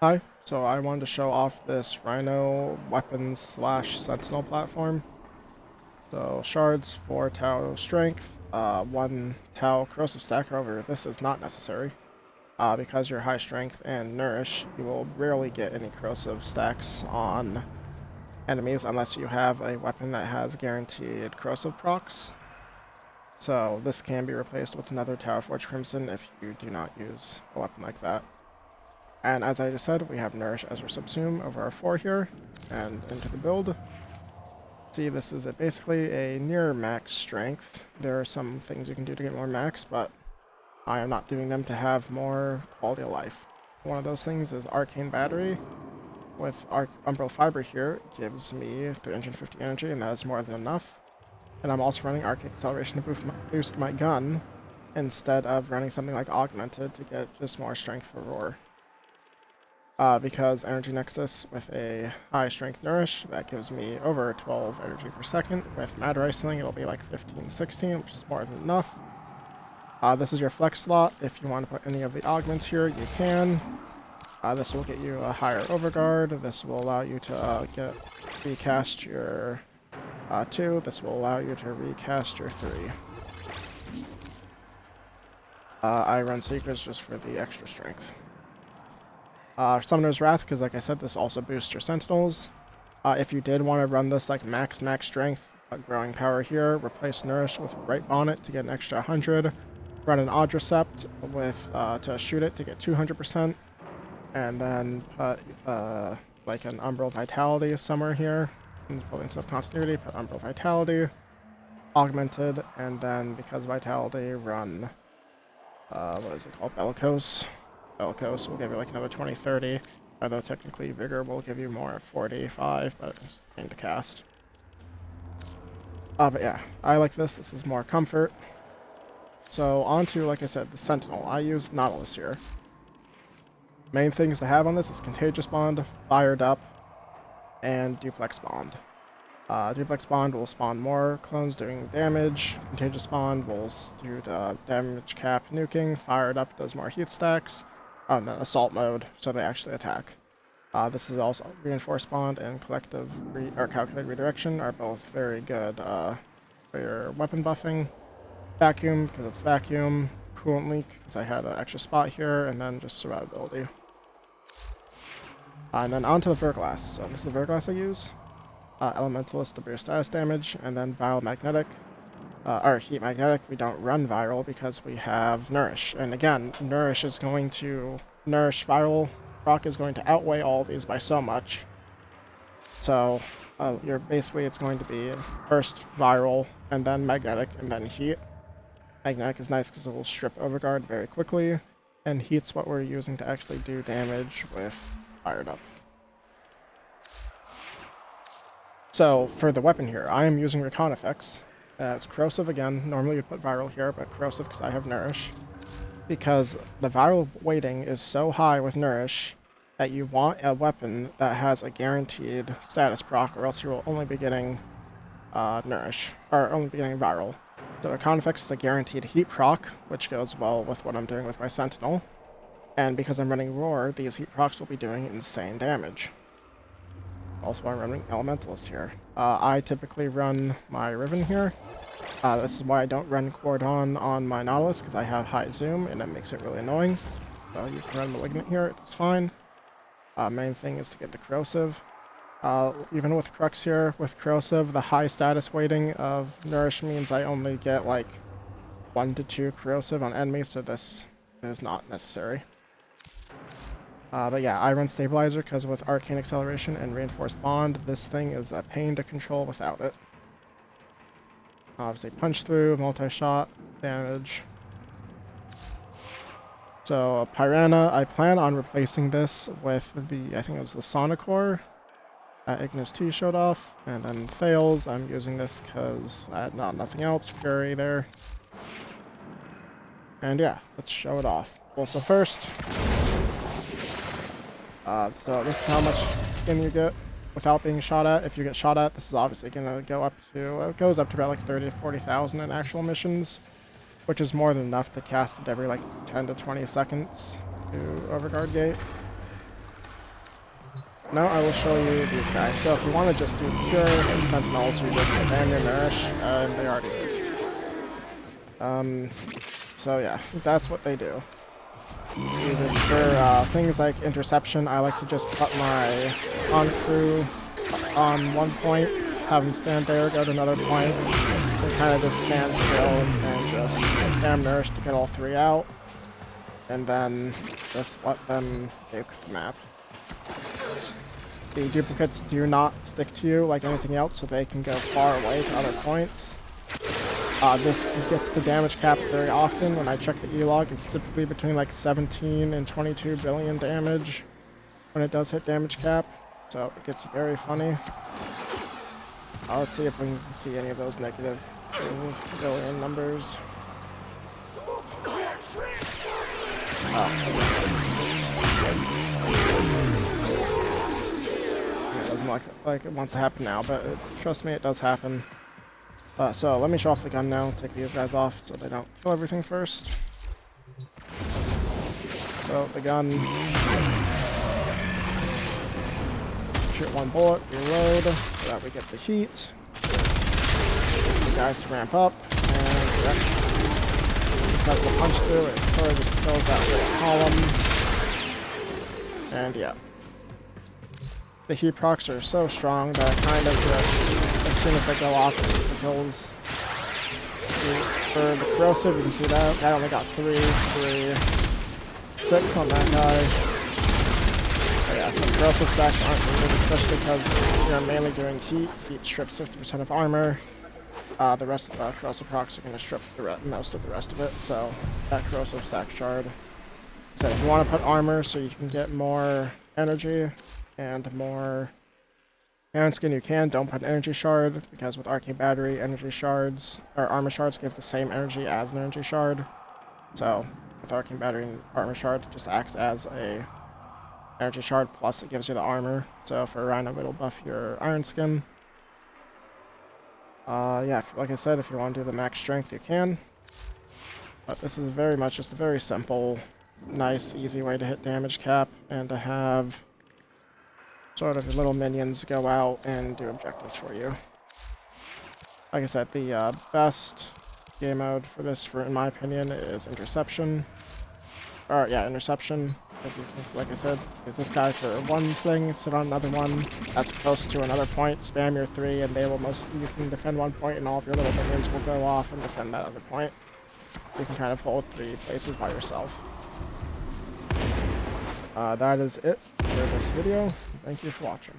Hi, so I wanted to show off this Rhino weapons slash Sentinel platform. So shards, 4 Tau strength, 1 Tau corrosive stack. However, this is not necessary. Because you're high strength and nourish, you will rarely get any corrosive stacks on enemies unless you have a weapon that has guaranteed corrosive procs. So this can be replaced with another Tau Forge Crimson if you do not use a weapon like that. And as I just said, we have Nourish as our subsume over our 4 here, and into the build. See, this is basically a near max strength. There are some things you can do to get more max, but I am not doing them to have more quality of life. One of those things is Arcane Battery. With Umbral Fiber here, it gives me 350 energy, and that is more than enough. And I'm also running Arcane Acceleration to boost my gun, instead of running something like Augmented to get just more strength for Roar. Because Energy Nexus with a high strength nourish, that gives me over 12 energy per second. With Matter Iceling, it'll be like 15, 16, which is more than enough. This is your flex slot. If you want to put any of the augments here, you can. This will get you a higher overguard. This will allow you to recast your 2. This will allow you to recast your 3. I run Seekers just for the extra strength. Summoner's Wrath, because like I said, this also boosts your Sentinels. If you did want to run this like max strength, growing power here, replace Nourish with Bright Bonnet to get an extra 100. Run an Audrecept with to shoot it to get 200%. And then put like an Umbral Vitality somewhere here. Instead of Continuity, put Umbral Vitality. Augmented, and then because Vitality, run what is it called? Bellicose. Bellicose will give you like another 20, 30. Although technically Vigor will give you more at 45, but it's going to cast. But yeah, I like this. This is more comfort. So onto, like I said, the Sentinel. I use Nautilus here. Main things to have on this is Contagious Bond, Fired Up, and Duplex Bond. Duplex Bond will spawn more clones doing damage. Contagious Bond will do the damage cap nuking. Fired Up does more heat stacks. And then Assault Mode, so they actually attack. This is also Reinforced Bond and Collective or Calculated Redirection are both very good for your weapon buffing. Vacuum, because it's vacuum. Coolant Leak, because I had an extra spot here, and then just survivability. And then onto the Verglass. So this is the Verglass I use. Elementalist to boost status damage, and then Viral Magnetic. Or Heat Magnetic, we don't run Viral because we have Nourish. And again, Nourish is going to... Nourish Viral proc is going to outweigh all of these by so much. So, it's going to be first Viral, and then Magnetic, and then Heat. Magnetic is nice because it will strip Overguard very quickly, and Heat's what we're using to actually do damage with Fired Up. So, for the weapon here, I am using Recon Effects. It's Corrosive again. Normally you'd put Viral here, but Corrosive because I have Nourish. Because the Viral weighting is so high with Nourish that you want a weapon that has a guaranteed status proc, or else you will only be getting Nourish, or only be getting Viral. So Recon Effects is a guaranteed heat proc, which goes well with what I'm doing with my Sentinel. And because I'm running Roar, these heat procs will be doing insane damage. Also, I'm running Elementalist here. I typically run my Riven here. This is why I don't run Cordon on my Nautilus, because I have high zoom, and it makes it really annoying. So you can run Malignant here, it's fine. Main thing is to get the Corrosive. Even with Crux here, with Corrosive, the high status weighting of Nourish means I only get like 1 to 2 Corrosive on enemies, so this is not necessary. But yeah, I run Stabilizer because with Arcane Acceleration and Reinforced Bond, this thing is a pain to control without it. Obviously, Punch Through, Multi-Shot, Damage. So, Piranha, I plan on replacing this with the, I think it was the Sonicore Ignis T showed off, and then Fails, I'm using this because I had nothing else, Fury there. And yeah, let's show it off. Well, so first, so this is how much skin you get without being shot at. If you get shot at, this is obviously going to go up to, it goes up to about like 30 to 40,000 in actual missions, which is more than enough to cast it every like 10 to 20 seconds to Overguard Gate. Now I will show you these guys. So if you want to just do pure Sentinels, you just spam your nourish, and they already moved. So yeah, that's what they do. For things like interception, I like to just put my on-crew on one point, have them stand there, go to another point, and kind of just stand still and just spam nourish to get all three out, and then just let them nuke the map. The duplicates do not stick to you like anything else, so they can go far away to other points. This gets the damage cap very often. When I check the E-log, it's typically between like 17 and 22 billion damage when it does hit damage cap, so it gets very funny. Let's see if we can see any of those negative billion numbers. It doesn't look like it wants to happen now, but trust me, it does happen. So let me show off the gun now, take these guys off so they don't kill everything first. So the gun, shoot one bullet, reload, so that we get the heat. The guys to ramp up, and that's the punch through, it sort of just fills that little column. And yeah. The heat procs are so strong that kind of just, as soon as they go off, it just kills. For the corrosive, you can see that I only got 3, 6 on that guy. But yeah, so corrosive stacks aren't needed, especially because you're mainly doing heat. Heat strips 50% of armor. The rest of the corrosive procs are going to strip most of the rest of it, so that corrosive stack shard. So if you want to put armor so you can get more energy and more iron skin, you can. Don't put an energy shard, because with arcane battery, energy shards or armor shards give the same energy as an energy shard. So with arcane battery and armor shard, it just acts as a energy shard, plus it gives you the armor. So for Rhino, it'll buff your iron skin. Yeah, like I said, if you want to do the max strength, you can. But this is very much just a very simple, nice, easy way to hit damage cap and to have sort of your little minions go out and do objectives for you. Like I said, the best game mode for this, in my opinion, is interception. Or yeah, interception. Because you can, like I said, use this guy for one thing, sit on another one that's close to another point, spam your 3, and they will you can defend one point, and all of your little minions will go off and defend that other point. You can kind of hold 3 places by yourself. That is it for this video. Thank you for watching.